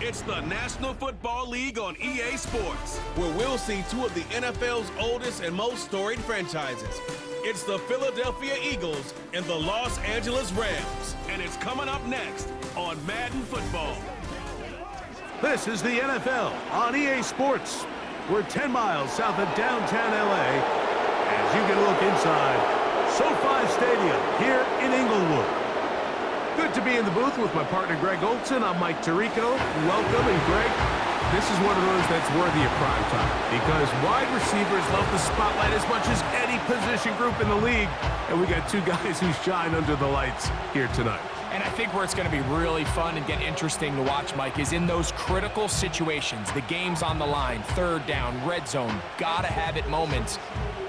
It's the National Football League on EA Sports, where we'll see two of the NFL's oldest and most storied franchises. It's the Philadelphia Eagles and the Los Angeles Rams, and it's coming up next on Madden Football. This is the NFL on EA Sports. We're 10 miles south of downtown LA as you can look inside SoFi Stadium here in Inglewood. Good to be in the booth with my partner Greg Olson. I'm Mike Tirico. Welcome, and Greg, this is one of those that's worthy of prime time because wide receivers love the spotlight as much as any position group in the league, and we got two guys who shine under the lights here tonight. And I think where it's going to be really fun and get interesting to watch, Mike, is in those critical situations. The game's on the line, third down, red zone, gotta have it moments.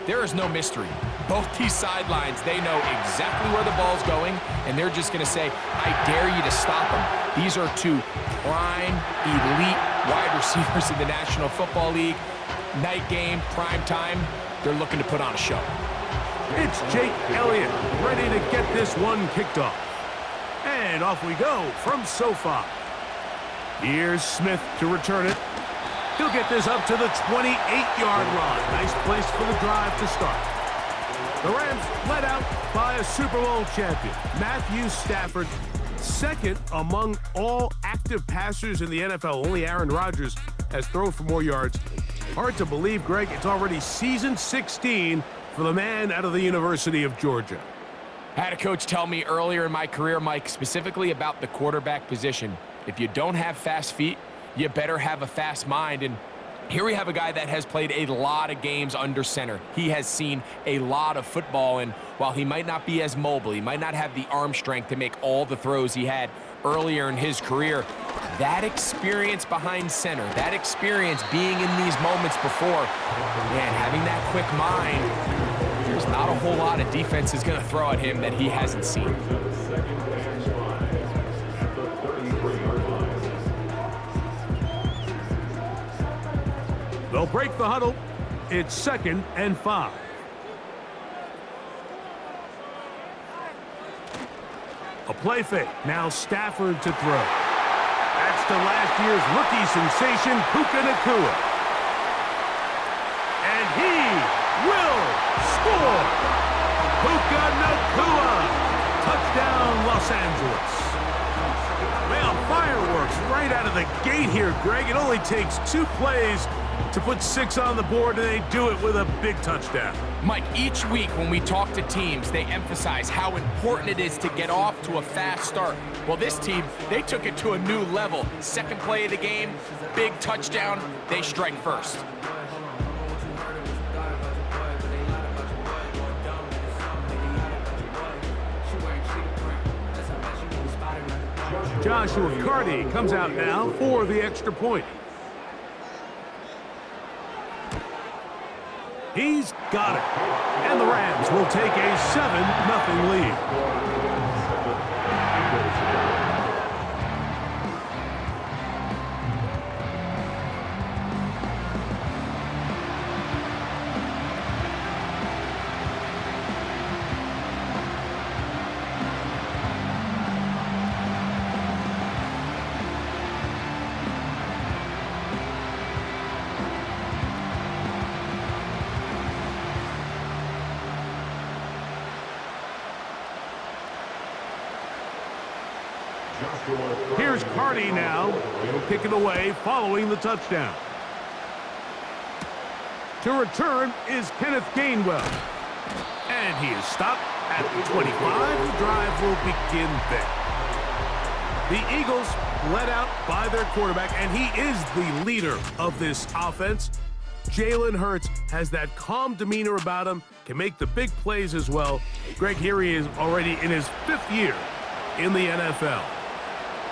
There is no mystery. Both these sidelines, they know exactly where the ball's going, and they're just going to say, I dare you to stop them. These are two prime, elite wide receivers in the National Football League. Night game, prime time, they're looking to put on a show. It's Jake Elliott ready to get this one kicked off. And off we go from SoFi. Here's Smith to return it. He'll get this up to the 28-yard line. Nice place for the drive to start. The Rams led out by a Super Bowl champion, Matthew Stafford, second among all active passers in the NFL. Only Aaron Rodgers has thrown for more yards. Hard to believe, Greg, it's already season 16 for the man out of the University of Georgia. I had a coach tell me earlier in my career, Mike, specifically about the quarterback position. If you don't have fast feet, you better have a fast mind. And here we have a guy that has played a lot of games under center. He has seen a lot of football, and while he might not be as mobile, he might not have the arm strength to make all the throws he had earlier in his career, that experience behind center, that experience being in these moments before, man, having that quick mind, there's not a whole lot of defense is going to throw at him that he hasn't seen. They'll break the huddle. It's 2nd and 5. A play fake. Now Stafford to throw. That's to last year's rookie sensation, Puka Nacua. And he will score. Puka Nacua. Touchdown, Los Angeles. Well, fireworks right out of the gate here, Greg. It only takes 2 plays to put 6 on the board, and they do it with a big touchdown. Mike, each week when we talk to teams, they emphasize how important it is to get off to a fast start. Well, this team, they took it to a new level. Second play of the game, big touchdown, they strike first. Joshua Carty comes out now for the extra point. He's got it. And the Rams will take a 7-0 lead. Here's Carty now. He'll kick it away following the touchdown. To return is Kenneth Gainwell. And he is stopped at the 25. The drive will begin there. The Eagles led out by their quarterback, and he is the leader of this offense. Jalen Hurts has that calm demeanor about him, can make the big plays as well. Greg, here he is already in his 5th year in the NFL.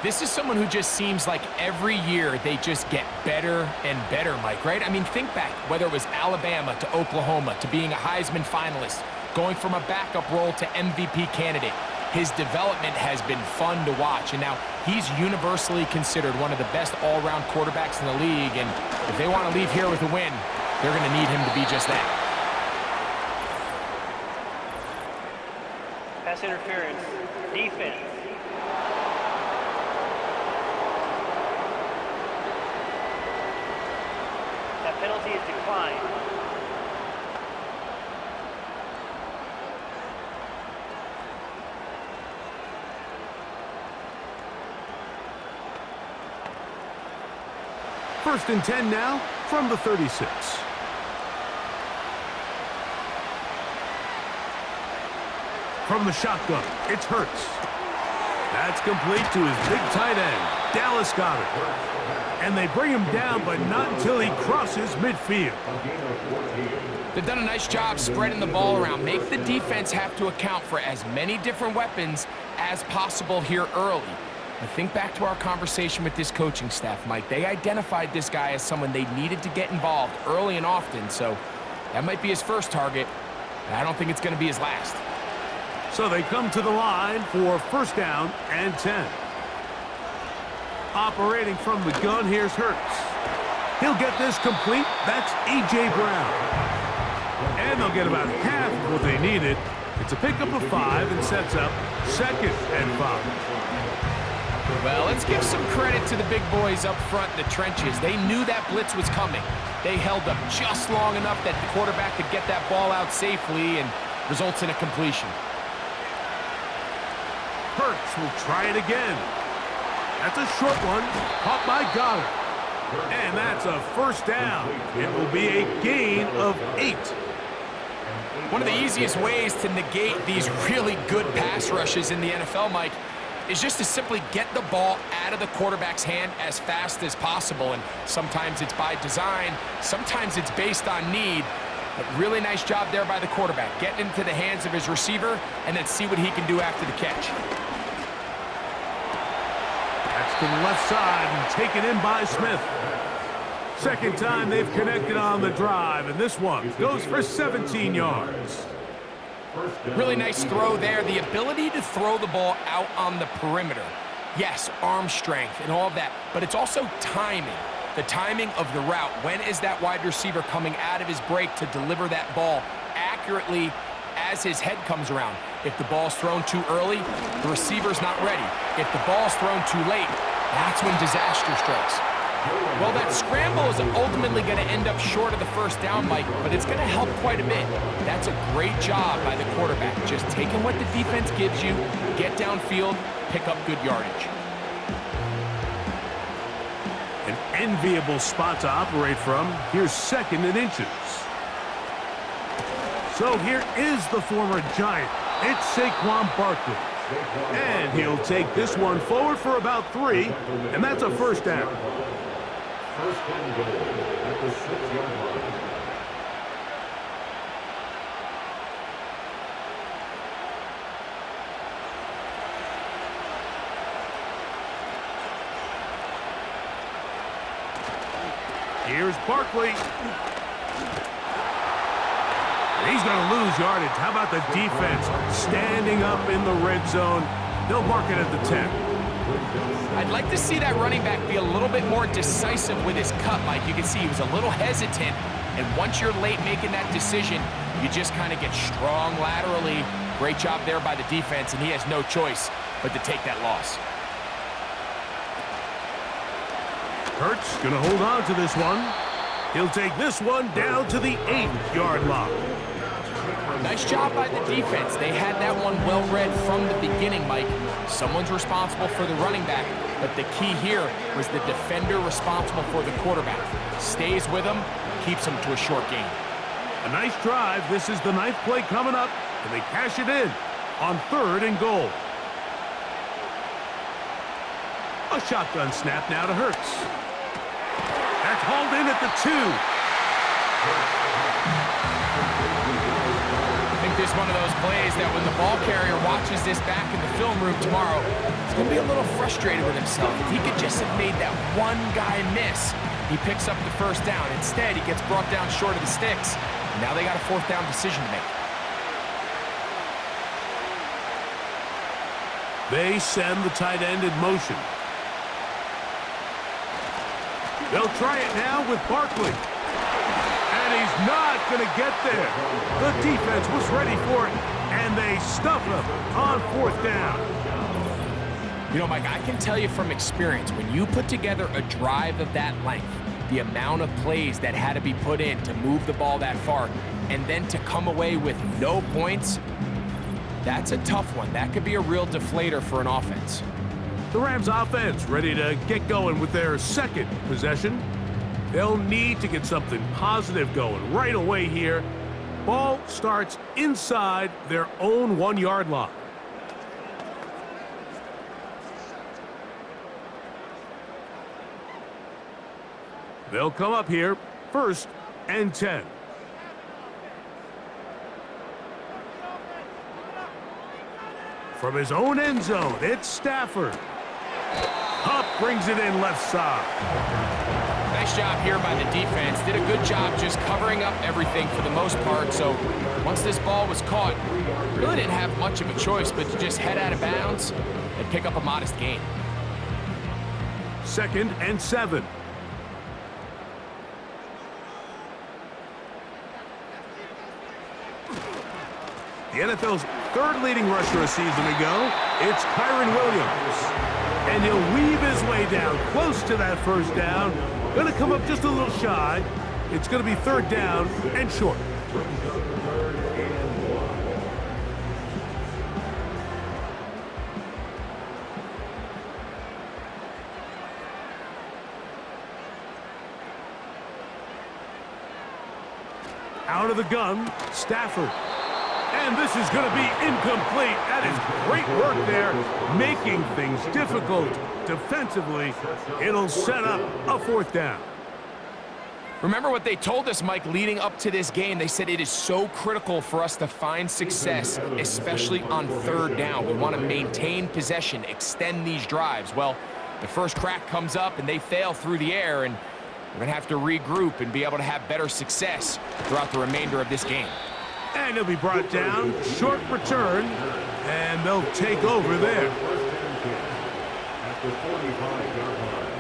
This is someone who just seems like every year they just get better and better, Mike, right? I mean, think back, whether it was Alabama to Oklahoma to being a Heisman finalist, going from a backup role to MVP candidate. His development has been fun to watch, and now he's universally considered one of the best all-around quarterbacks in the league, and if they want to leave here with a win, they're going to need him to be just that. Pass interference, defense. penalty is declined. First and 10 now from the 36. From the shotgun, it's Hurts. That's complete to his big tight end, Dallas Goedert. And they bring him down, but not until he crosses midfield. They've done a nice job spreading the ball around. Make the defense have to account for as many different weapons as possible here early. But think back to our conversation with this coaching staff, Mike. They identified this guy as someone they needed to get involved early and often, so that might be his first target, but I don't think it's going to be his last. So they come to the line for first down and 10. Operating from the gun, here's Hurts. He'll get this complete. That's A.J. Brown. And they'll get about half of what they needed. It's a pickup of 5 and sets up second and 5. Well, let's give some credit to the big boys up front in the trenches. They knew that blitz was coming. They held up just long enough that the quarterback could get that ball out safely and results in a completion. Hurts will try it again. That's a short one, caught by Goddard. And that's a first down. It will be a gain of 8. One of the easiest ways to negate these really good pass rushes in the NFL, Mike, is just to simply get the ball out of the quarterback's hand as fast as possible. And sometimes it's by design, sometimes it's based on need. But really nice job there by the quarterback, getting into the hands of his receiver and then see what he can do after the catch. That's to the left side and taken in by Smith. Second time they've connected on the drive, and this one goes for 17 yards. Really nice throw there. The ability to throw the ball out on the perimeter. Yes, arm strength and all of that, but it's also timing. The timing of the route. When is that wide receiver coming out of his break to deliver that ball accurately as his head comes around? If the ball's thrown too early, the receiver's not ready. If the ball's thrown too late, that's when disaster strikes. Well, that scramble is ultimately going to end up short of the first down, Mike, but it's going to help quite a bit. That's a great job by the quarterback, just taking what the defense gives you, get downfield, pick up good yardage. An enviable spot to operate from. Here's second and inches. So here is the former Giant. It's Saquon Barkley. And he'll take this one forward for about 3, and that's a first down. First and goal at the 6-yard line. Here's Barkley. He's going to lose yardage. How about the defense standing up in the red zone? They'll mark it at the 10. I'd like to see that running back be a little bit more decisive with his cut, Mike. You can see he was a little hesitant, and once you're late making that decision, you just kind of get strong laterally. Great job there by the defense, and he has no choice but to take that loss. Hurts going to hold on to this one. He'll take this one down to the 8-yard line. Nice job by the defense. They had that one well read from the beginning, Mike. Someone's responsible for the running back, but the key here was the defender responsible for the quarterback. Stays with him, keeps him to a short gain. A nice drive. This is the 9th play coming up, and they cash it in on 3rd and goal. A shotgun snap now to Hurts. That's hauled in at the 2. This is one of those plays that when the ball carrier watches this back in the film room tomorrow, he's going to be a little frustrated with himself. If he could just have made that one guy miss, he picks up the first down. Instead, he gets brought down short of the sticks. And now they got a 4th down decision to make. They send the tight end in motion. They'll try it now with Barkley. And he's not going to get there. The defense was ready for it, and they stuff him on 4th down. You know, Mike, I can tell you from experience, when you put together a drive of that length, the amount of plays that had to be put in to move the ball that far, and then to come away with no points, that's a tough one. That could be a real deflator for an offense. The Rams offense ready to get going with their second possession. They'll need to get something positive going right away here. Ball starts inside their own 1-yard line. They'll come up here, 1st and 10. From his own end zone, it's Stafford. Hupp brings it in left side. Nice job here by the defense. Did a good job just covering up everything for the most part. So once this ball was caught, really didn't have much of a choice but to just head out of bounds and pick up a modest gain. 2nd and 7. The NFL's 3rd leading rusher a season ago, it's Kyron Williams. And he'll weave his way down close to that 1st down. Going to come up just a little shy. It's going to be 3rd down and short. Out of the gun, Stafford. And this is going to be incomplete. That is great work there, making things difficult defensively. It'll set up a 4th down. Remember what they told us, Mike, leading up to this game. They said it is so critical for us to find success, especially on 3rd down. We want to maintain possession, extend these drives. Well, the first crack comes up and they fail through the air, and we're going to have to regroup and be able to have better success throughout the remainder of this game. And he'll be brought down, short return, and they'll take over there. At the 45-yard line.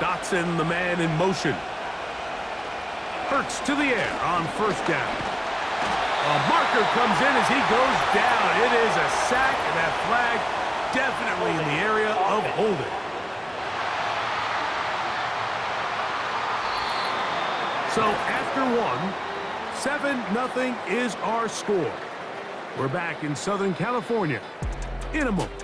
Dotson, the man in motion. Hurts to the air on 1st down. A marker comes in as he goes down. It is a sack, and that flag definitely in the area of holding. So after 1, 7-0 is our score. We're back in Southern California in a moment.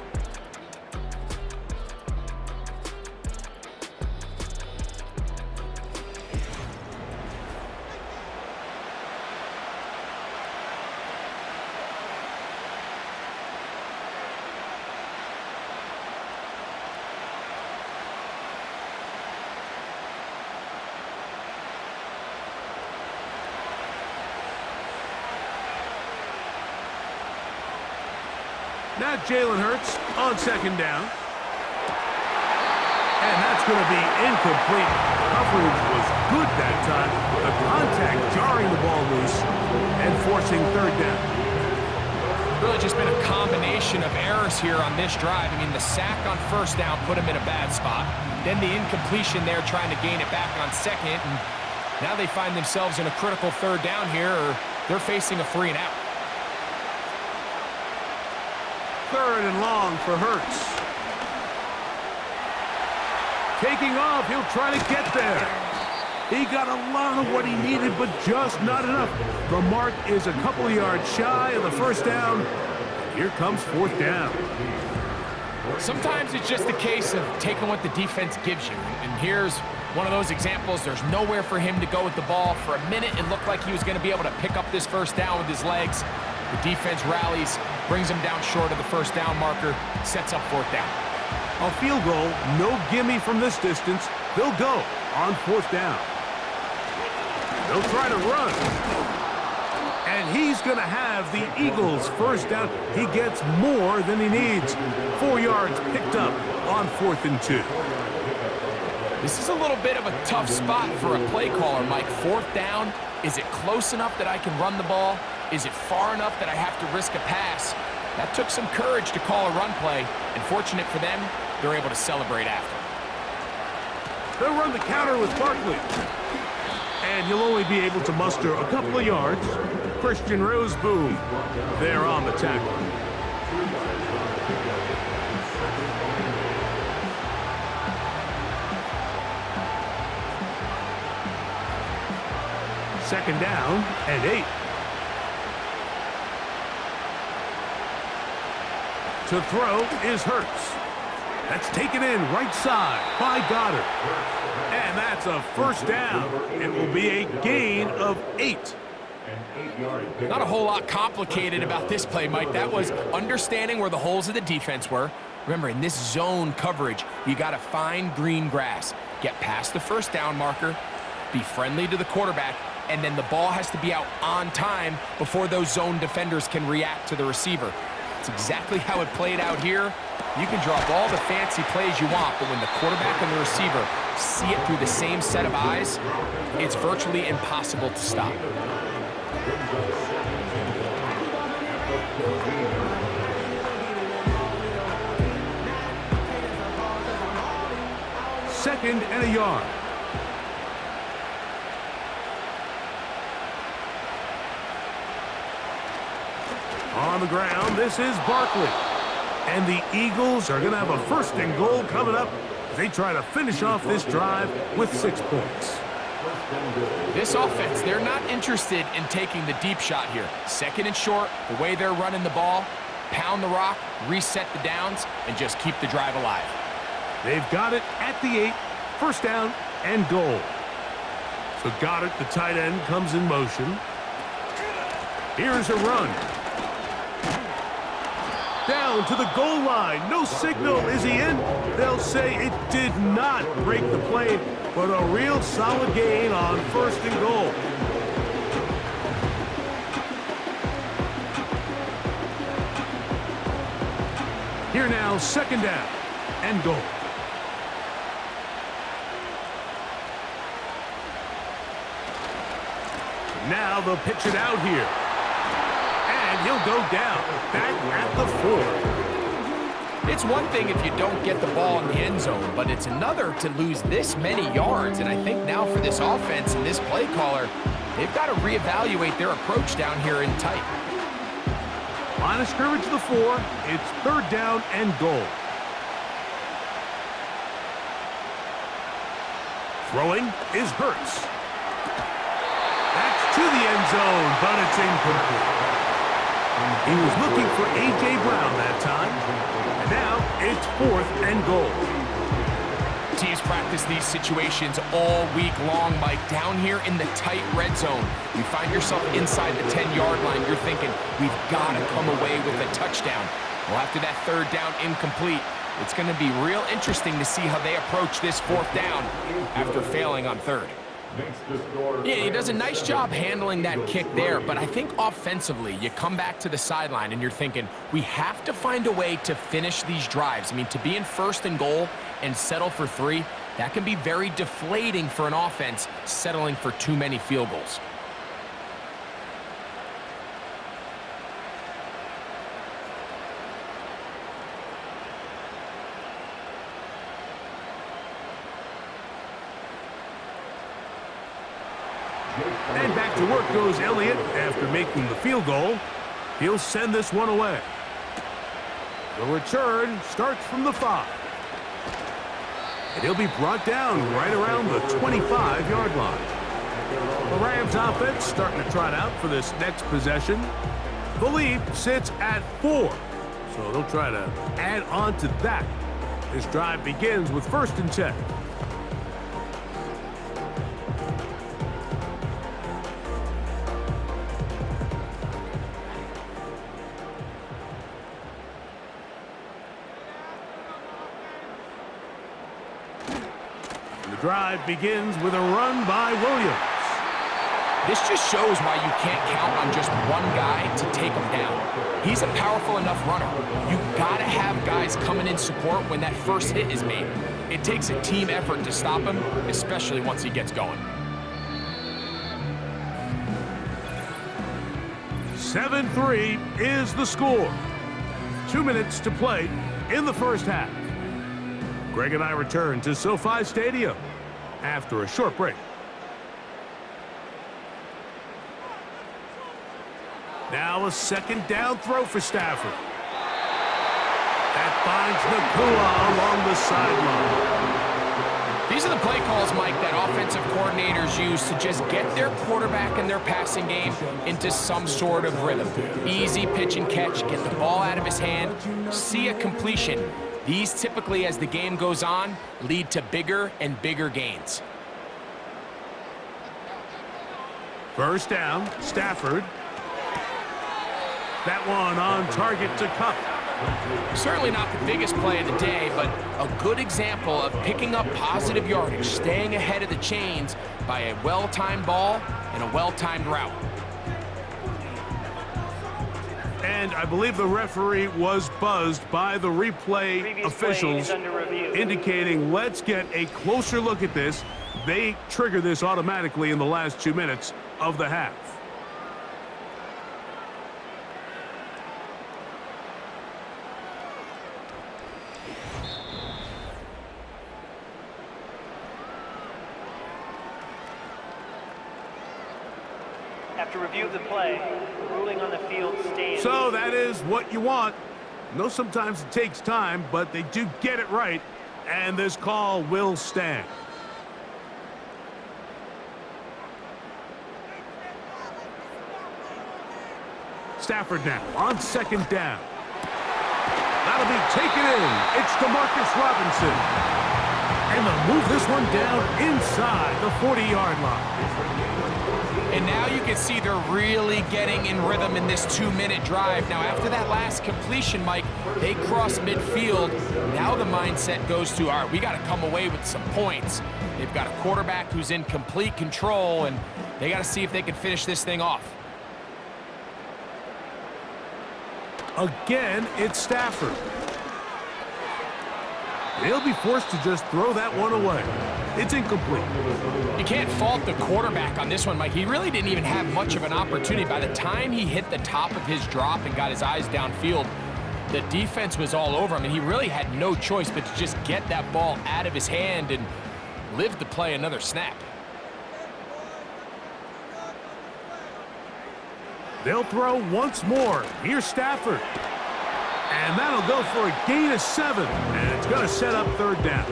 Now Jalen Hurts on 2nd down. And that's going to be incomplete. Coverage was good that time. The contact jarring the ball loose and forcing 3rd down. Really just been a combination of errors here on this drive. I mean, the sack on 1st down put him in a bad spot. Then the incompletion there trying to gain it back on 2nd. And now they find themselves in a critical 3rd down here, or they're facing a 3 and out. 3rd and long for Hurts. Taking off, he'll try to get there. He got a lot of what he needed, but just not enough. The mark is a couple of yards shy of the 1st down. Here comes 4th down. Sometimes it's just a case of taking what the defense gives you. And here's one of those examples. There's nowhere for him to go with the ball. For a minute, it looked like he was going to be able to pick up this 1st down with his legs. The defense rallies, brings him down short of the 1st down marker, sets up 4th down. A field goal, no gimme from this distance. They'll go on 4th down. They'll try to run. And he's going to have the Eagles' 1st down. He gets more than he needs. 4 yards picked up on 4th and 2. This is a little bit of a tough spot for a play caller, Mike. 4th down, is it close enough that I can run the ball? Is it far enough that I have to risk a pass? That took some courage to call a run play, and fortunate for them, they're able to celebrate after. They'll run the counter with Barkley. And he'll only be able to muster a couple of yards. Christian Roseboom there on the tackle. Second down and 8. To throw is Hurts. That's taken in right side by Goddard. And that's a first down. It will be a gain of 8. Not a whole lot complicated about this play, Mike. That was understanding where the holes of the defense were. Remember, in this zone coverage, you got to find green grass. Get past the first down marker, be friendly to the quarterback, and then the ball has to be out on time before those zone defenders can react to the receiver. It's exactly how it played out here. You can draw up all the fancy plays you want, but when the quarterback and the receiver see it through the same set of eyes, it's virtually impossible to stop. Second and a yard. On the ground, this is Barkley. And the Eagles are going to have a first and goal coming up as they try to finish off this drive with 6 points. This offense, they're not interested in taking the deep shot here. Second and short, the way they're running the ball, pound the rock, reset the downs, and just keep the drive alive. They've got it at the 8, first down and goal. So Goddard, the tight end, comes in motion. Here's a run. Down to the goal line. No signal. Is he in? They'll say it did not break the plane, but a real solid gain on first and goal. Here now, second down and goal. Now they'll pitch it out here. And he'll go down, back at the 4. It's one thing if you don't get the ball in the end zone, but it's another to lose this many yards. And I think now for this offense and this play caller, they've got to reevaluate their approach down here in tight. Line of scrimmage to the 4. It's third down and goal. Throwing is Hurts. That's to the end zone, but it's incomplete. He was looking for A.J. Brown that time. And now it's fourth and goal. Teams practice these situations all week long, Mike. Down here in the tight red zone, you find yourself inside the 10-yard line. You're thinking, we've got to come away with a touchdown. Well, after that third down incomplete, it's going to be real interesting to see how they approach this fourth down after failing on third. Yeah, he does a nice job handling that kick there, but I think offensively, you come back to the sideline and you're thinking, we have to find a way to finish these drives. I mean, to be in first and goal and settle for 3, that can be very deflating for an offense settling for too many field goals. And back to work goes Elliott after making the field goal. He'll send this one away. The return starts from the 5. And he'll be brought down right around the 25-yard line. The Rams offense starting to trot out for this next possession. The lead sits at 4, so they'll try to add on to that. This drive begins with first and 10. Drive begins with a run by Williams. This just shows why you can't count on just one guy to take him down. He's a powerful enough runner. You gotta have guys coming in support when that first hit is made. It takes a team effort to stop him, especially once he gets going. 7-3 is the score. 2 minutes to play in the first half. Greg and I return to SoFi Stadium after a short break. Now a second down throw for Stafford. That finds Nakua along the sideline. These are the play calls, Mike, that offensive coordinators use to just get their quarterback and their passing game into some sort of rhythm. Easy pitch and catch, get the ball out of his hand, see a completion. These typically, as the game goes on, lead to bigger and bigger gains. First down, Stafford. That one on target to Cup. Certainly not the biggest play of the day, but a good example of picking up positive yardage, staying ahead of the chains by a well-timed ball and a well-timed route. And I believe the referee was buzzed by the replay officials, indicating let's get a closer look at this. They trigger this automatically in the last 2 minutes of the half. After review of the play, ruling on the field stands. So that is what you want. I know sometimes it takes time, but they do get it right, and this call will stand. Stafford now on second down. That'll be taken in. It's DeMarcus Robinson. And they'll move this one down inside the 40-yard line. And now you can see they're really getting in rhythm in this 2-minute drive. Now, after that last completion, Mike, they cross midfield. Now the mindset goes to, all right, we got to come away with some points. They've got a quarterback who's in complete control, and they got to see if they can finish this thing off. Again, it's Stafford. They'll be forced to just throw that one away. It's incomplete. You can't fault the quarterback on this one, Mike. He really didn't even have much of an opportunity. By the time he hit the top of his drop and got his eyes downfield, the defense was all over him, and he really had no choice but to just get that ball out of his hand and live to play another snap. They'll throw once more. Here's Stafford. And that'll go for a gain of 7. And it's going to set up third down.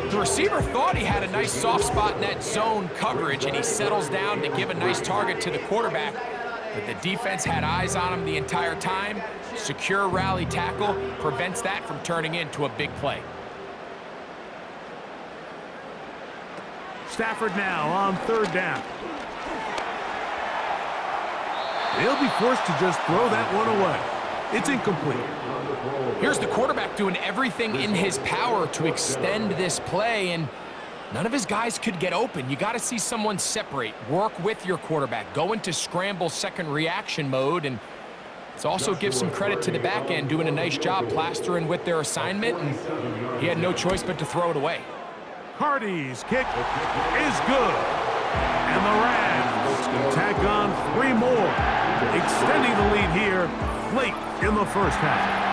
The receiver thought he had a nice soft spot in that zone coverage, and he settles down to give a nice target to the quarterback. But the defense had eyes on him the entire time. Secure rally tackle prevents that from turning into a big play. Stafford now on third down. They'll be forced to just throw that one away. It's incomplete. Here's the quarterback doing everything in his power to extend this play, and none of his guys could get open. You got to see someone separate, work with your quarterback, go into scramble second reaction mode, and it also gives some credit to the back end doing a nice job plastering with their assignment, and he had no choice but to throw it away. Hardy's kick is good. And the Rams can tack on 3 more, extending the lead here late in the first half.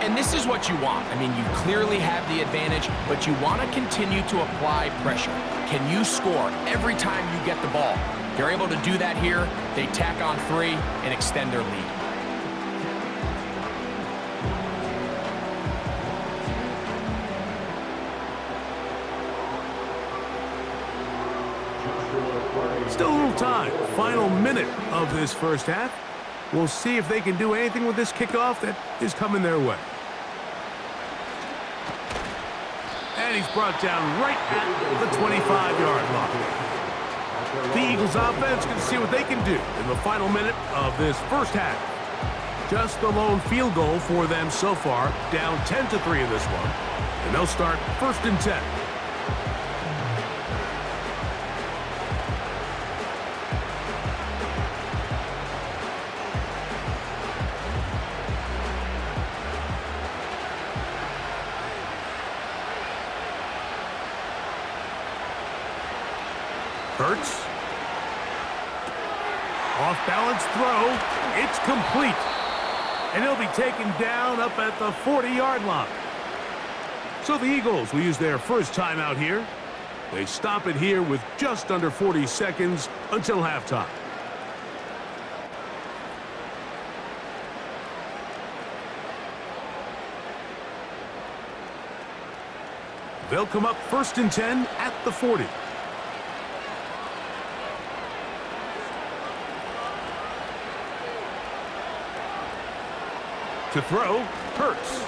And this is what you want. I mean, you clearly have the advantage, but you want to continue to apply pressure. Can you score every time you get the ball? They're able to do that here. They tack on 3 and extend their lead. Still a little time. Final minute of this first half. We'll see if they can do anything with this kickoff that is coming their way. And he's brought down right at the 25-yard line. The Eagles offense can see what they can do in the final minute of this first half. Just the lone field goal for them so far, down 10-3 in this one. And they'll start 1st and 10. Hurts. Off-balance throw. It's complete. And he'll be taken down up at the 40-yard line. So the Eagles will use their first timeout here. They stop it here with just under 40 seconds until halftime. They'll come up 1st and 10 at the 40. To throw, Hurts.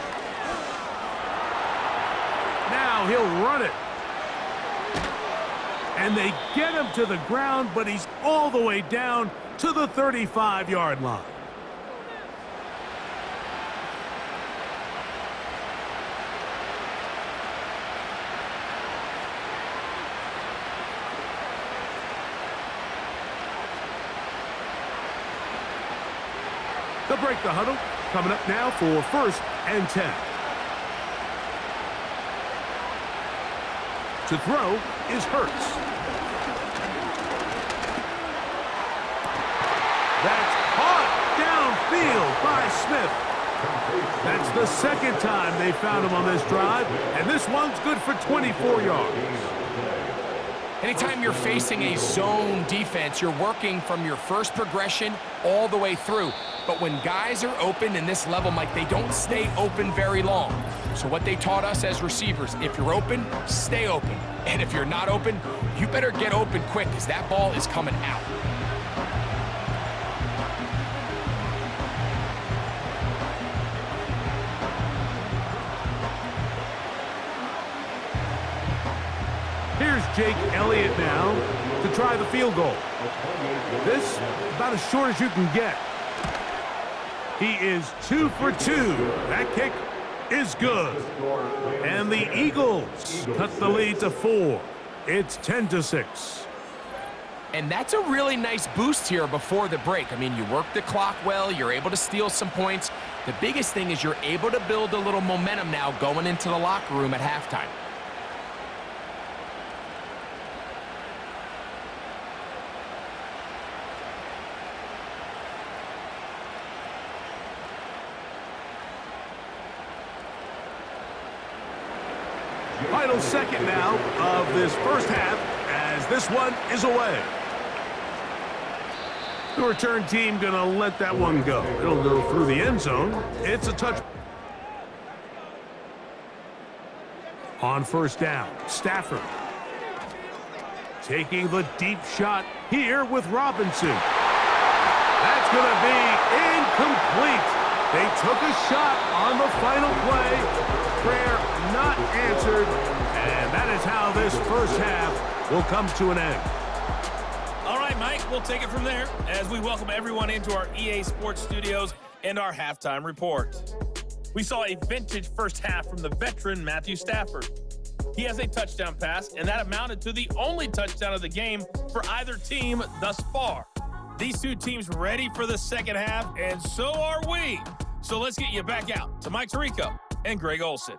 Now he'll run it. And they get him to the ground, but he's all the way down to the 35-yard line. They'll break the huddle. Coming up now for 1st and 10. To throw is Hurts. That's caught downfield by Smith. That's the second time they found him on this drive, and this one's good for 24 yards. Anytime you're facing a zone defense, you're working from your first progression all the way through. But when guys are open in this level, Mike, they don't stay open very long. So what they taught us as receivers, if you're open, stay open. And if you're not open, you better get open quick because that ball is coming out. Here's Jake Elliott now to try the field goal. This about as short as you can get. He is 2 for 2. That kick is good. And the Eagles cut the lead to 4. It's 10-6. And that's a really nice boost here before the break. I mean, you work the clock well. You're able to steal some points. The biggest thing is you're able to build a little momentum now going into the locker room at halftime. Final second now of this first half as this one is away. The return team going to let that one go. It'll go through the end zone. It's a touch. On 1st down, Stafford. Taking the deep shot here with Robinson. That's going to be incomplete. They took a shot on the final play. Prayer not answered, and that is how this first half will come to an end. All right, Mike, we'll take it from there as we welcome everyone into our EA Sports studios and our halftime report. We saw a vintage first half from the veteran Matthew Stafford. He has a touchdown pass, and that amounted to the only touchdown of the game for either team thus far. These two teams ready for the second half, and so are we. So let's get you back out to Mike Tirico and Greg Olson.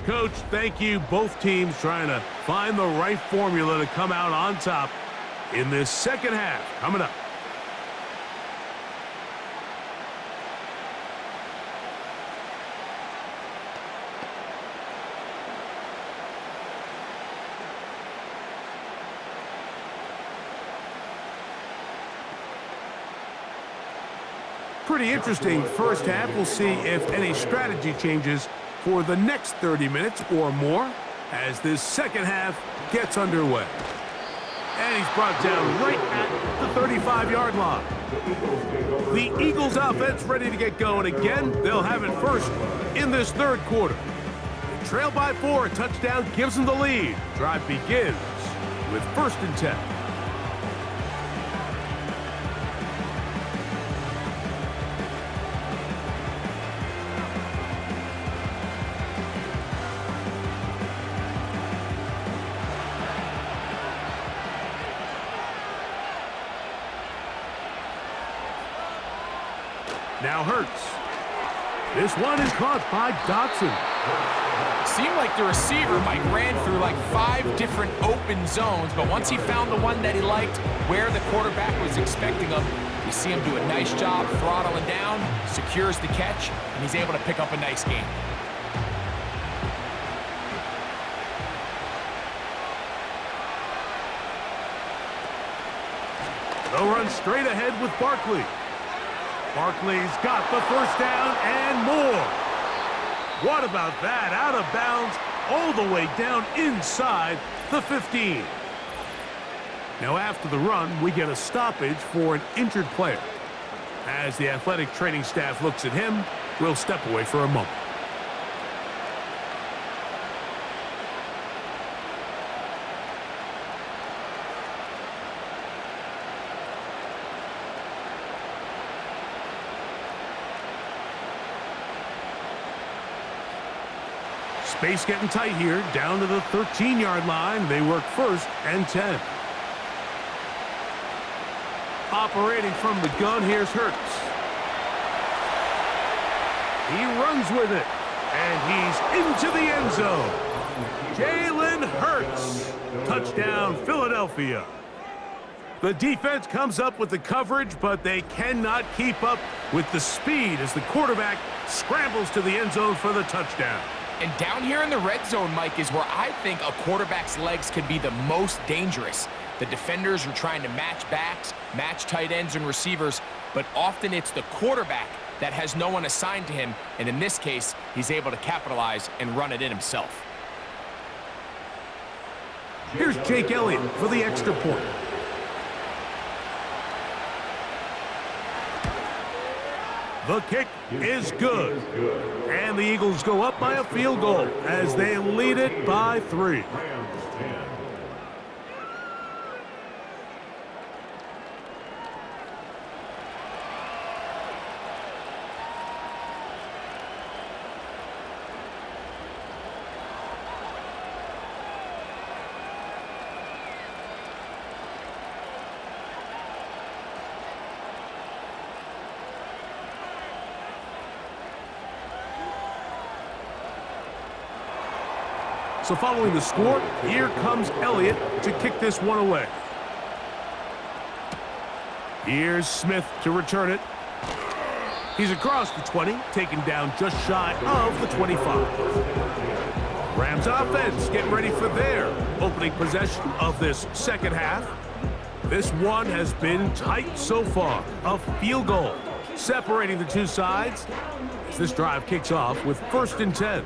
Coach, thank you. Both teams trying to find the right formula to come out on top in this second half. Coming up. Pretty interesting first half. We'll see if any strategy changes for the next 30 minutes or more as this second half gets underway. And he's brought down right at the 35-yard line. The Eagles offense ready to get going again. They'll have it first in this third quarter. They trail by 4. A touchdown gives them the lead. Drive begins with 1st and 10. Now Hurts. This one is caught by Dotson. Seemed like the receiver, Mike, ran through like 5 different open zones, but once he found the one that he liked, where the quarterback was expecting him, you see him do a nice job throttling down, secures the catch, and he's able to pick up a nice gain. They'll run straight ahead with Barkley. Barkley's got the first down and more. What about that? Out of bounds all the way down inside the 15. Now after the run, we get a stoppage for an injured player. As the athletic training staff looks at him, we'll step away for a moment. Space getting tight here, down to the 13-yard line. They work 1st and 10. Operating from the gun, here's Hurts. He runs with it, and he's into the end zone. Jalen Hurts. Touchdown, Philadelphia. The defense comes up with the coverage, but they cannot keep up with the speed as the quarterback scrambles to the end zone for the touchdown. And down here in the red zone, Mike, is where I think a quarterback's legs can be the most dangerous. The defenders are trying to match backs, match tight ends and receivers, but often it's the quarterback that has no one assigned to him, and in this case, he's able to capitalize and run it in himself. Here's Jake Elliott for the extra point. The kick is good. And the Eagles go up by a field goal as they lead it by 3. So following the score, here comes Elliott to kick this one away. Here's Smith to return it. He's across the 20, taken down just shy of the 25. Rams offense getting ready for their opening possession of this second half. This one has been tight so far. A field goal separating the two sides as this drive kicks off with 1st and 10.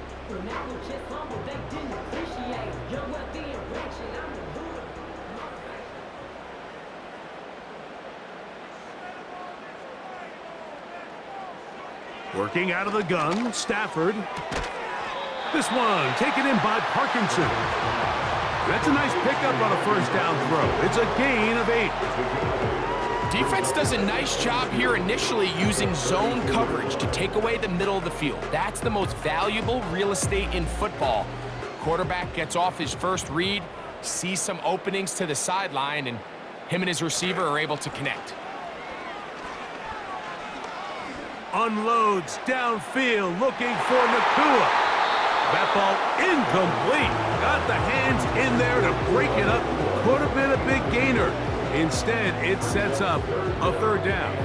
Working out of the gun, Stafford. This one taken in by Parkinson. That's a nice pickup on a 1st down throw. It's a gain of 8. Defense does a nice job here initially using zone coverage to take away the middle of the field. That's the most valuable real estate in football. Quarterback gets off his first read, sees some openings to the sideline, and him and his receiver are able to connect. Unloads downfield, looking for Nakua. That ball incomplete. Got the hands in there to break it up. Could have been a big gainer. Instead, it sets up a 3rd down.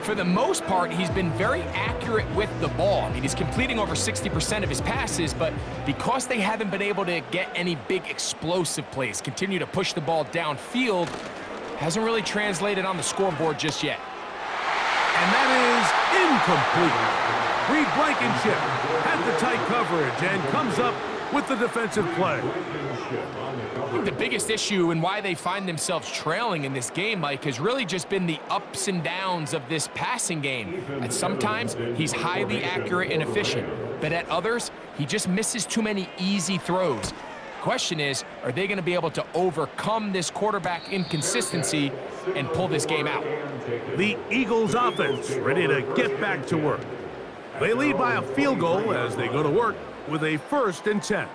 For the most part, he's been very accurate with the ball. I mean, he's completing over 60% of his passes, but because they haven't been able to get any big explosive plays, continue to push the ball downfield, hasn't really translated on the scoreboard just yet. And that is incomplete. Reed Blankenship had the tight coverage and comes up with the defensive play. I think the biggest issue and why they find themselves trailing in this game, Mike, has really just been the ups and downs of this passing game. And sometimes he's highly accurate and efficient, but at others, he just misses too many easy throws. Question is, are they going to be able to overcome this quarterback inconsistency and pull this game out? The Eagles offense ready to get back to work. They lead by a field goal as they go to work with a 1st and 10.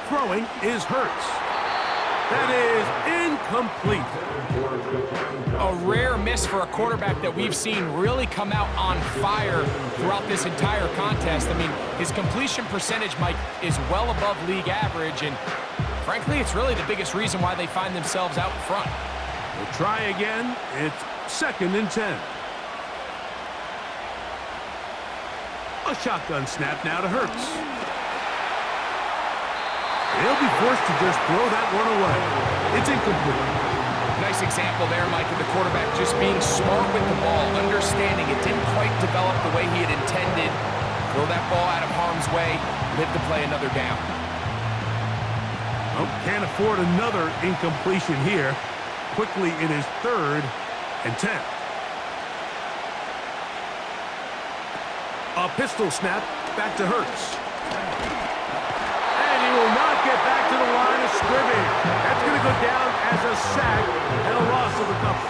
Throwing is Hurts. That is incomplete. A rare miss for a quarterback that we've seen really come out on fire throughout this entire contest. I mean, his completion percentage, Mike, is well above league average, and frankly, it's really the biggest reason why they find themselves out in front. We'll try again. It's 2nd and 10. A shotgun snap now to Hurts. He'll be forced to just throw that one away. It's incomplete. Nice example there, Mike, of the quarterback just being smart with the ball, understanding it didn't quite develop the way he had intended. Throw that ball out of harm's way, live to play another down. Oh, can't afford another incompletion here. Quickly in his 3rd and 10. A pistol snap back to Hurts. And he will not get back to the line of scrimmage. That's going to go down as a sack and a loss of a couple.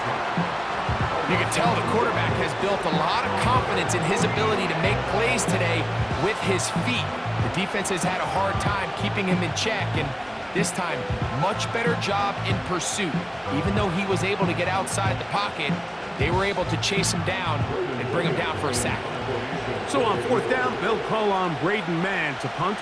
You can tell the quarterback has built a lot of confidence in his ability to make plays today with his feet. The defense has had a hard time keeping him in check, and this time, much better job in pursuit. Even though he was able to get outside the pocket, they were able to chase him down and bring him down for a sack. So on 4th down, they'll call on Braden Mann to punt.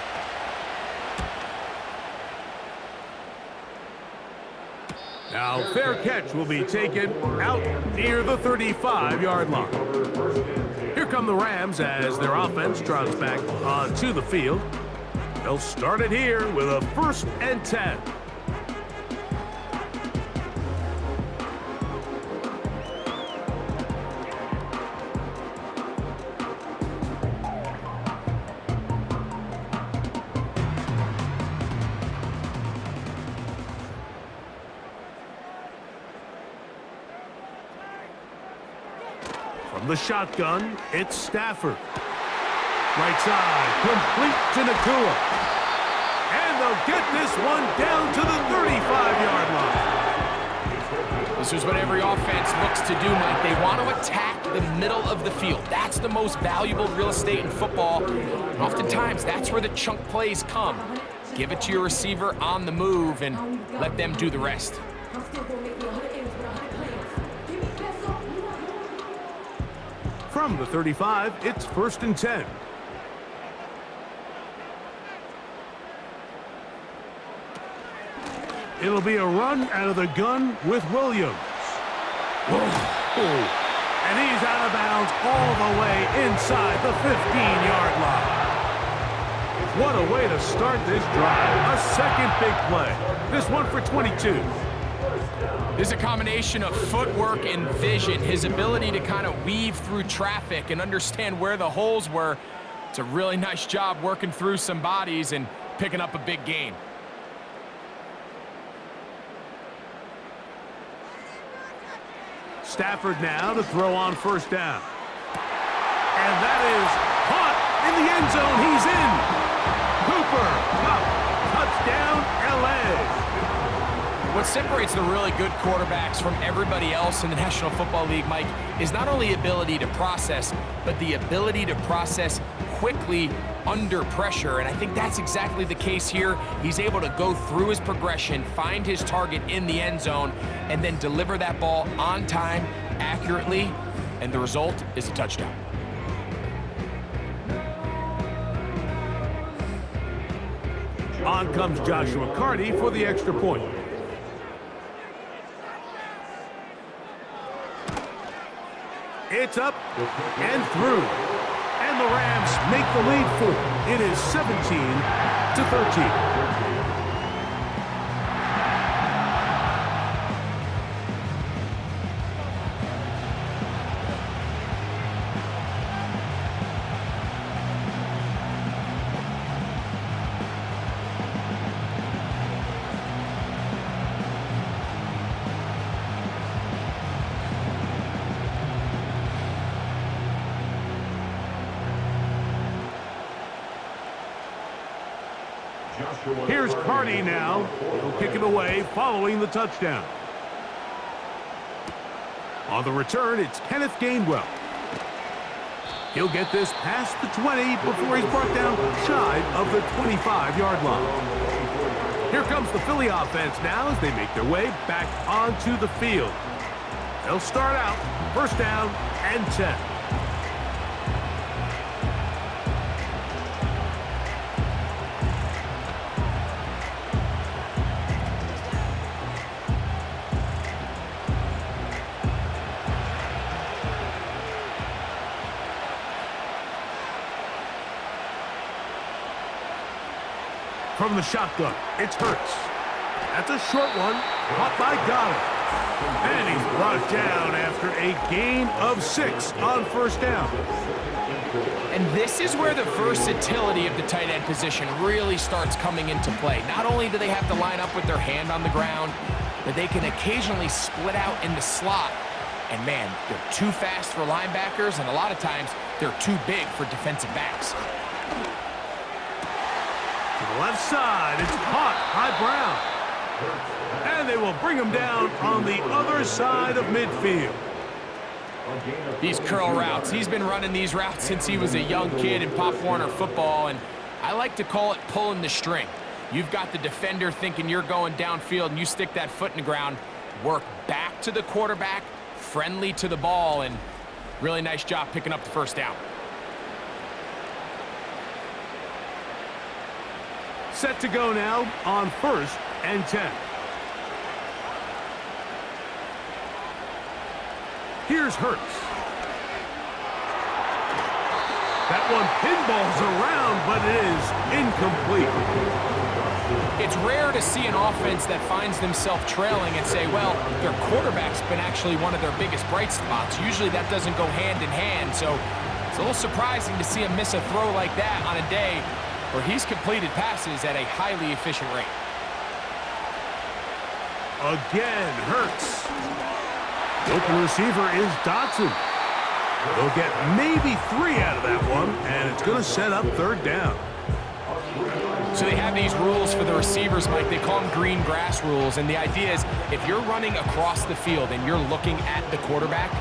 Now, fair catch will be taken out near the 35-yard line. Here come the Rams as their offense trots back onto the field. They'll start it here with a 1st and 10. From the shotgun, it's Stafford. Right side, complete to Nakua. And they'll get this one down to the 35-yard line. This is what every offense looks to do, Mike. They want to attack the middle of the field. That's the most valuable real estate in football. And oftentimes, that's where the chunk plays come. Give it to your receiver on the move and let them do the rest. From the 35, it's 1st and 10. It'll be a run out of the gun with Williams. Whoa. And he's out of bounds all the way inside the 15-yard line. What a way to start this drive. A second big play. This one for 22. This is a combination of footwork and vision, his ability to kind of weave through traffic and understand where the holes were. It's a really nice job working through some bodies and picking up a big gain. Stafford now to throw on 1st down. And that is caught in the end zone. He's in. Cooper, touchdown, LA. What separates the really good quarterbacks from everybody else in the National Football League, Mike, is not only ability to process, but the ability to process quickly under pressure. And I think that's exactly the case here. He's able to go through his progression, find his target in the end zone, and then deliver that ball on time, accurately, and the result is a touchdown. On comes Joshua Carty for the extra point. It's up and through. And the Rams make the lead 4. It is 17-13. Here's Carty now. He'll kick it away following the touchdown. On the return, it's Kenneth Gainwell. He'll get this past the 20 before he's brought down shy of the 25-yard line. Here comes the Philly offense now as they make their way back onto the field. They'll start out first down and 10. From the shotgun, it's Hurts. That's a short one, caught by Goddard. And he's brought down after a gain of 6 on first down. And this is where the versatility of the tight end position really starts coming into play. Not only do they have to line up with their hand on the ground, but they can occasionally split out in the slot. And man, they're too fast for linebackers, and a lot of times they're too big for defensive backs. To the left side, it's caught by Brown. And they will bring him down on the other side of midfield. These curl routes, he's been running these routes since he was a young kid in Pop Warner football, and I like to call it pulling the string. You've got the defender thinking you're going downfield, and you stick that foot in the ground, work back to the quarterback, friendly to the ball, and really nice job picking up the first down. Set to go now on first and 10. Here's Hurts. That one pinballs around, but it is incomplete. It's rare to see an offense that finds themselves trailing and say, well, their quarterback's been actually one of their biggest bright spots. Usually that doesn't go hand in hand, so it's a little surprising to see him miss a throw like that on a day where he's completed passes at a highly efficient rate. Again, Hurts. The open receiver is Dotson. They'll get maybe 3 out of that one, and it's going to set up third down. So they have these rules for the receivers, Mike. They call them green grass rules, and the idea is if you're running across the field and you're looking at the quarterback,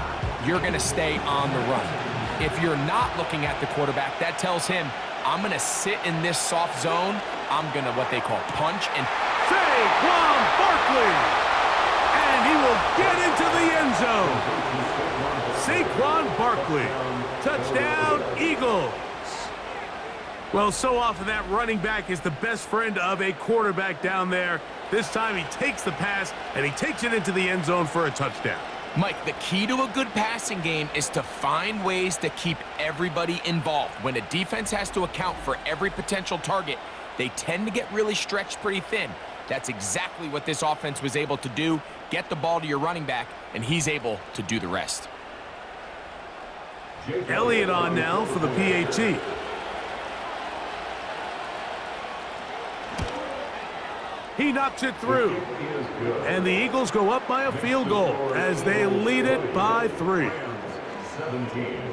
you're going to stay on the run. If you're not looking at the quarterback, that tells him, I'm going to sit in this soft zone. I'm going to what they call punch and Saquon Barkley. And he will get into the end zone. Saquon Barkley. Touchdown, Eagles. Well, so often that running back is the best friend of a quarterback down there. This time he takes the pass and he takes it into the end zone for a touchdown. Mike, the key to a good passing game is to find ways to keep everybody involved. When a defense has to account for every potential target, they tend to get really stretched pretty thin. That's exactly what this offense was able to do. Get the ball to your running back, and he's able to do the rest. Elliott on now for the PAT. He knocks it through. And the Eagles go up by a field goal as they lead it by 3. 17.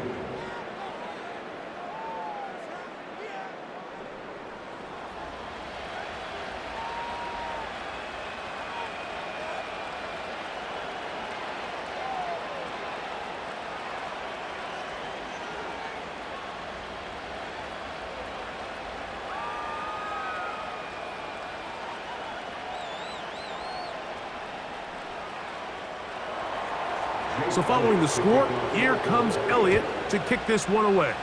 So following the score, here comes Elliott to kick this one away.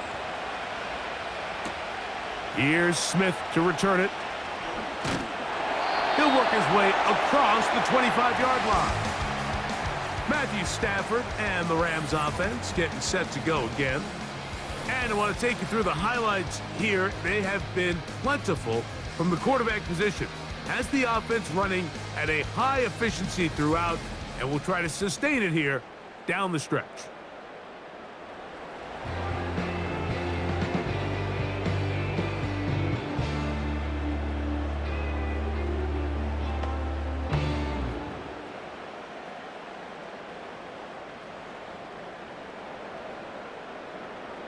Here's Smith to return it. He'll work his way across the 25-yard line. Matthew Stafford and the Rams offense getting set to go again. And I want to take you through the highlights here. They have been plentiful from the quarterback position. Has the offense running at a high efficiency throughout, and we'll try to sustain it here down the stretch.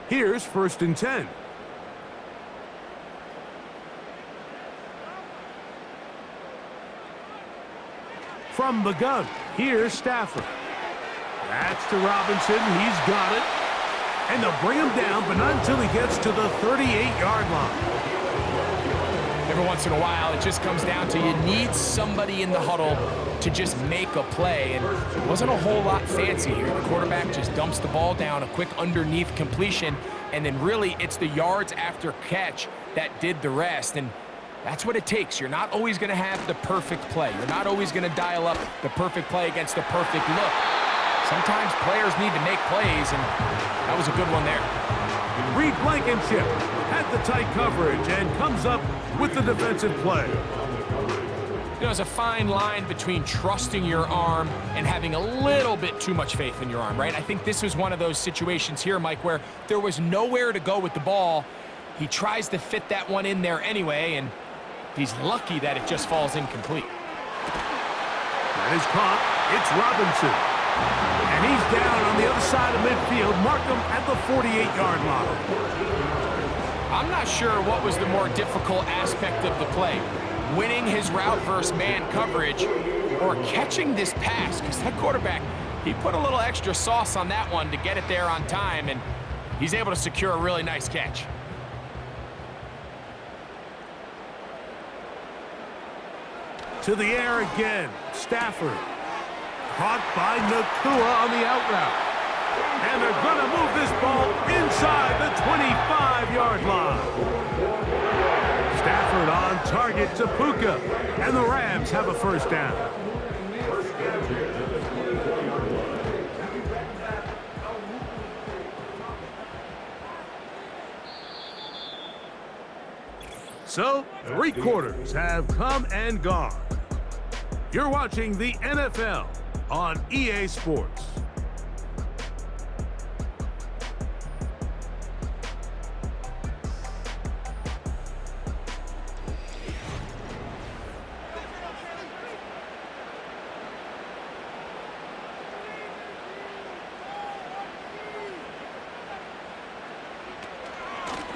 Here's first and 10. From the gun, here's Stafford. That's to Robinson. He's got it. And they'll bring him down, but not until he gets to the 38-yard line. Every once in a while, it just comes down to you need somebody in the huddle to just make a play, and it wasn't a whole lot fancy here. The quarterback just dumps the ball down, a quick underneath completion, and then really it's the yards after catch that did the rest, and that's what it takes. You're not always going to have the perfect play. You're not always going to dial up the perfect play against the perfect look. Sometimes players need to make plays, and that was a good one there. Reed Blankenship had the tight coverage and comes up with the defensive play. You know, there's a fine line between trusting your arm and having a little bit too much faith in your arm, right? I think this was one of those situations here, Mike, where there was nowhere to go with the ball. He tries to fit that one in there anyway, and he's lucky that it just falls incomplete. That is caught. It's Robinson. And he's down on the other side of midfield. Mark him at the 48-yard line. I'm not sure what was the more difficult aspect of the play. Winning his route versus man coverage or catching this pass, because that quarterback, he put a little extra sauce on that one to get it there on time, and he's able to secure a really nice catch. To the air again. Stafford. Caught by Nakua on the out route. And they're going to move this ball inside the 25-yard line. Stafford on target to Puka. And the Rams have a first down. So, 3 quarters have come and gone. You're watching the NFL on EA Sports.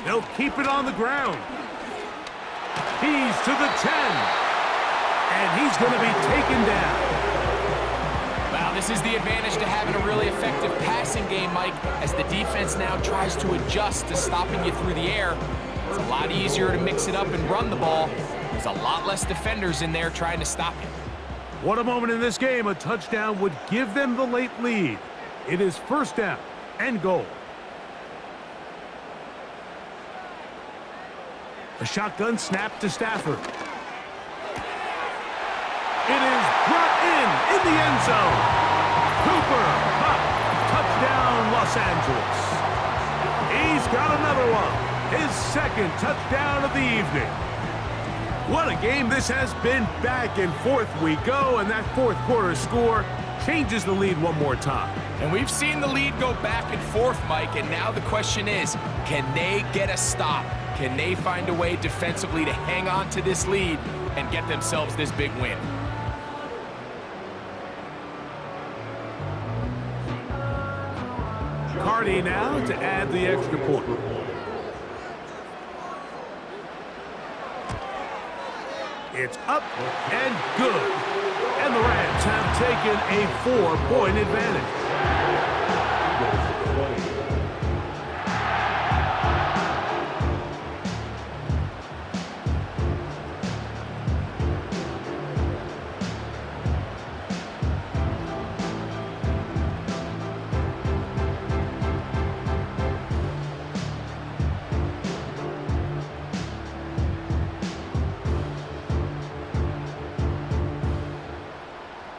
They'll keep it on the ground. He's to the 10. And he's going to be taken down. Wow, this is the advantage to having a really effective passing game, Mike, as the defense now tries to adjust to stopping you through the air. It's a lot easier to mix it up and run the ball. There's a lot less defenders in there trying to stop you. What a moment in this game. A touchdown would give them the late lead. It is first down and goal. A shotgun snap to Stafford. It is brought in the end zone. Cooper, Cup, touchdown, Los Angeles. He's got another one. His second touchdown of the evening. What a game this has been. Back and forth we go, and that fourth quarter score changes the lead one more time. And we've seen the lead go back and forth, Mike, and now the question is, can they get a stop? Can they find a way defensively to hang on to this lead and get themselves this big win? Cardi now to add the extra point. It's up and good. And the Rams have taken a 4-point advantage.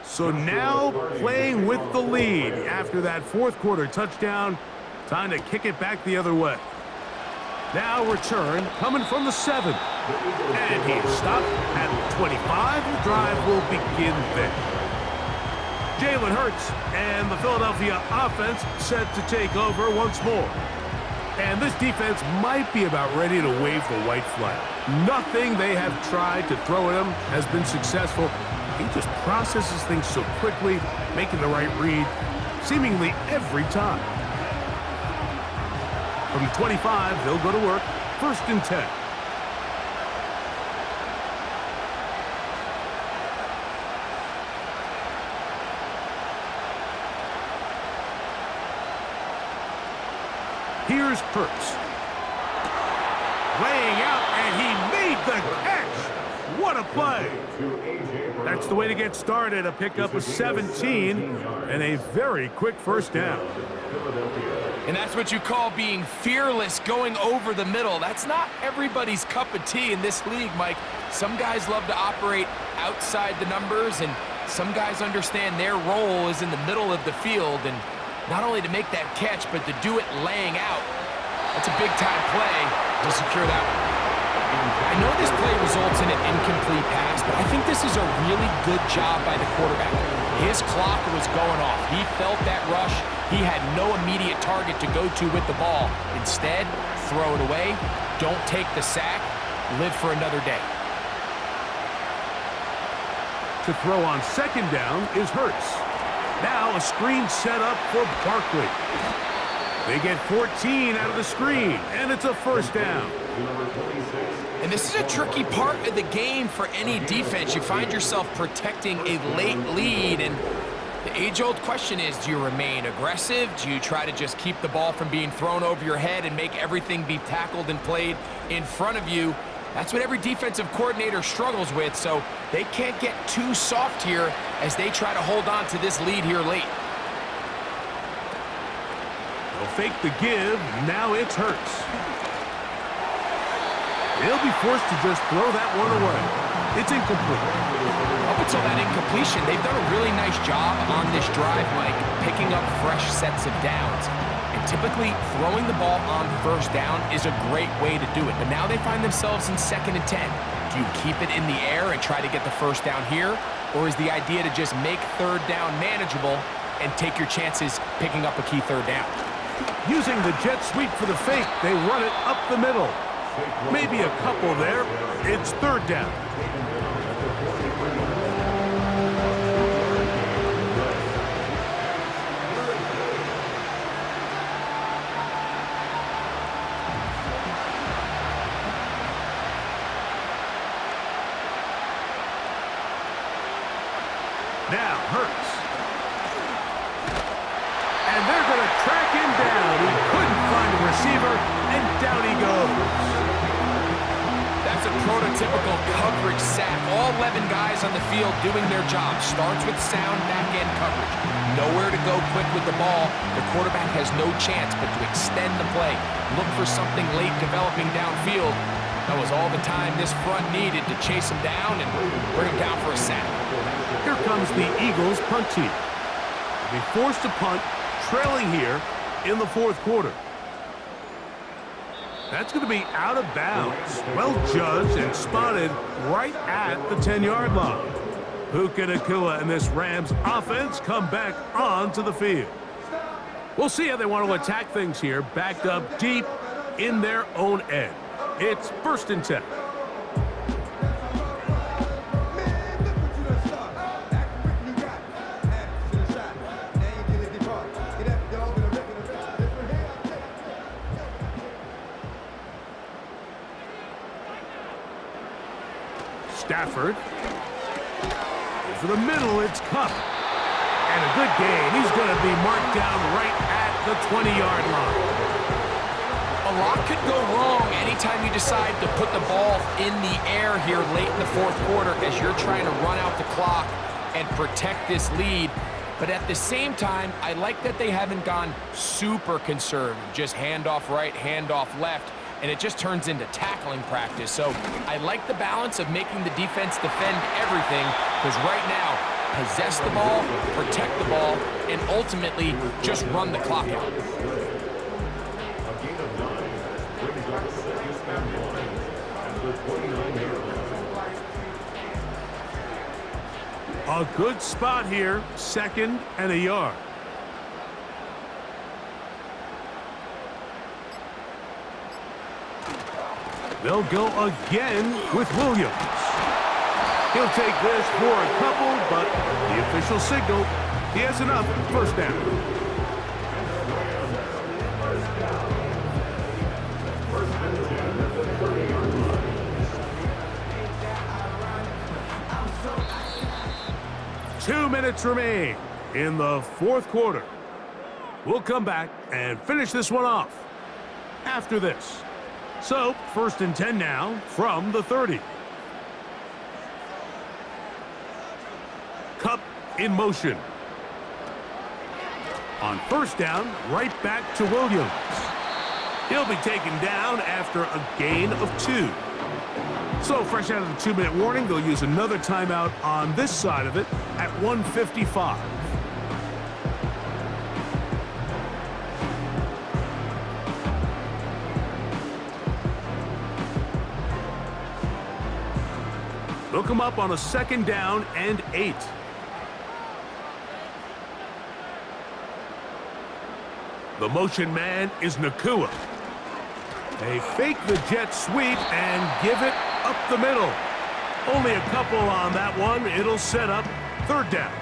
So now playing with the lead after that fourth quarter touchdown. Time to kick it back the other way. Now return coming from the 7. And he is stopped at the 25. The drive will begin there. Jalen Hurts and the Philadelphia offense set to take over once more. And this defense might be about ready to wave the white flag. Nothing they have tried to throw at him has been successful. He just processes things so quickly, making the right read, seemingly every time. From the 25, they'll go to work, 1st and 10. Here's Hurts. Laying out, and he made the catch. What a play. That's the way to get started. A pickup of 17 and a very quick first down. And that's what you call being fearless, going over the middle. That's not everybody's cup of tea in this league, Mike. Some guys love to operate outside the numbers, and some guys understand their role is in the middle of the field, and not only to make that catch, but to do it laying out. That's a big-time play to secure that one. I know this play results in an incomplete pass, but I think this is a really good job by the quarterback. His clock was going off. He felt that rush. He had no immediate target to go to with the ball. Instead, throw it away. Don't take the sack. Live for another day. To throw on second down is Hurts. Now a screen set up for Barkley. They get 14 out of the screen, and it's a first down. And this is a tricky part of the game for any defense. You find yourself protecting a late lead, and the age-old question is, do you remain aggressive? Do you try to just keep the ball from being thrown over your head and make everything be tackled and played in front of you? That's what every defensive coordinator struggles with, so they can't get too soft here as they try to hold on to this lead here late. They'll fake the give. Now it's Hurts. He'll be forced to just throw that one away. It's incomplete. Up until that incompletion, they've done a really nice job on this drive, Mike, picking up fresh sets of downs. And typically, throwing the ball on first down is a great way to do it. But now they find themselves in 2nd and 10. Do you keep it in the air and try to get the first down here? Or is the idea to just make third down manageable and take your chances picking up a key third down? Using the jet sweep for the fake, they run it up the middle. Maybe a couple there. It's third down. Now Hurts. And they're going to track him down. He couldn't find a receiver, and down he goes. That's a prototypical coverage sack. All 11 guys on the field doing their job. Starts with sound back-end coverage. Nowhere to go quick with the ball. The quarterback has no chance but to extend the play. Look for something late developing downfield. That was all the time this front needed to chase him down and bring him down for a sack. Here comes the Eagles punt team. They forced to punt, trailing here in the fourth quarter. That's going to be out of bounds. Well judged and spotted right at the 10-yard line. Puka Nacua and this Rams offense come back onto the field. We'll see how they want to attack things here, backed up deep in their own end. It's 1st and 10. Stafford. For the middle, it's Cup. And a good game. He's going to be marked down right at the 20-yard line. A lot could go wrong anytime you decide to put the ball in the air here late in the fourth quarter as you're trying to run out the clock and protect this lead. But at the same time, I like that they haven't gone super conservative. Just handoff right, handoff left, and it just turns into tackling practice. So I like the balance of making the defense defend everything, because right now, possess the ball, protect the ball, and ultimately just run the clock out. A good spot here, 2nd and a yard. They'll go again with Williams. He'll take this for a couple, but the official signal, he has enough. First down. 2 minutes remain in the fourth quarter. We'll come back and finish this one off after this. So, 1st and 10 now from the 30. Cup in motion. On 1st down, right back to Williams. He'll be taken down after a gain of 2. So, fresh out of the 2-minute warning, they'll use another timeout on this side of it at 1:55. They'll come up on a 2nd down and 8. The motion man is Nakua. They fake the jet sweep and give it up the middle. Only a couple on that one. It'll set up 3rd down.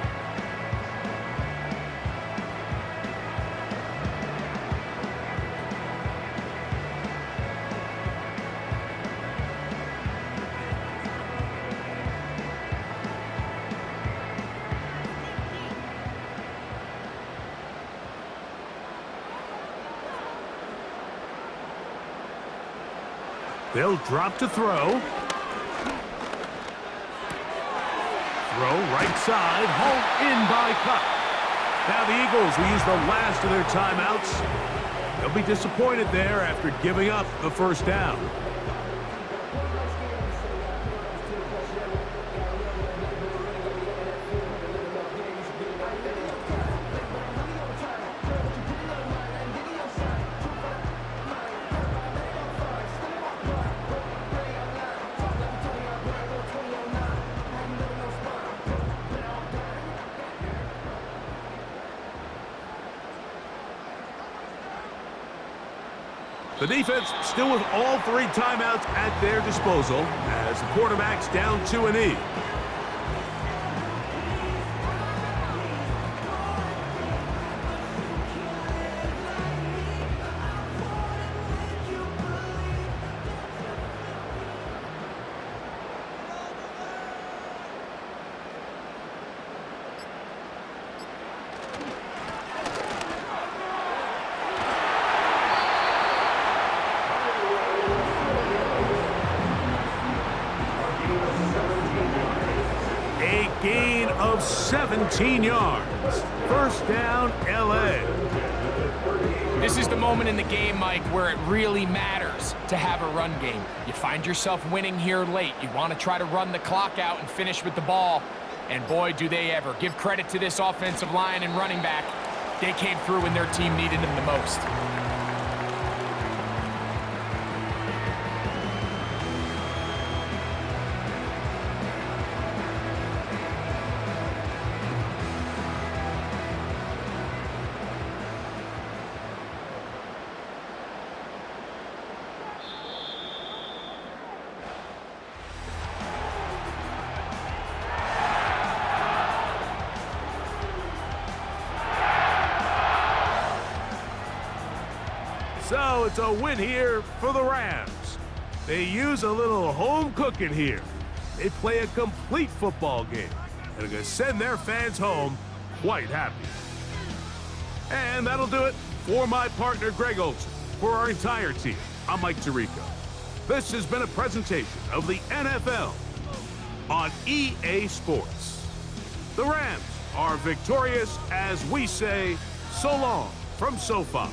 They'll drop to throw. Throw right side, hauled in by Cup. Now the Eagles will use the last of their timeouts. They'll be disappointed there after giving up the 1st down. The defense still with all 3 timeouts at their disposal as the quarterback's down to an knee. Gain of 17 yards. 1st down, LA. This is the moment in the game, Mike, where it really matters to have a run game. You find yourself winning here late. You want to try to run the clock out and finish with the ball. And boy, do they ever. Give credit to this offensive line and running back. They came through when their team needed them the most. So it's a win here for the Rams. They use a little home cooking here. They play a complete football game and are going to send their fans home quite happy. And that'll do it for my partner, Greg Olson. For our entire team, I'm Mike Tirico. This has been a presentation of the NFL on EA Sports. The Rams are victorious as we say so long from SoFi.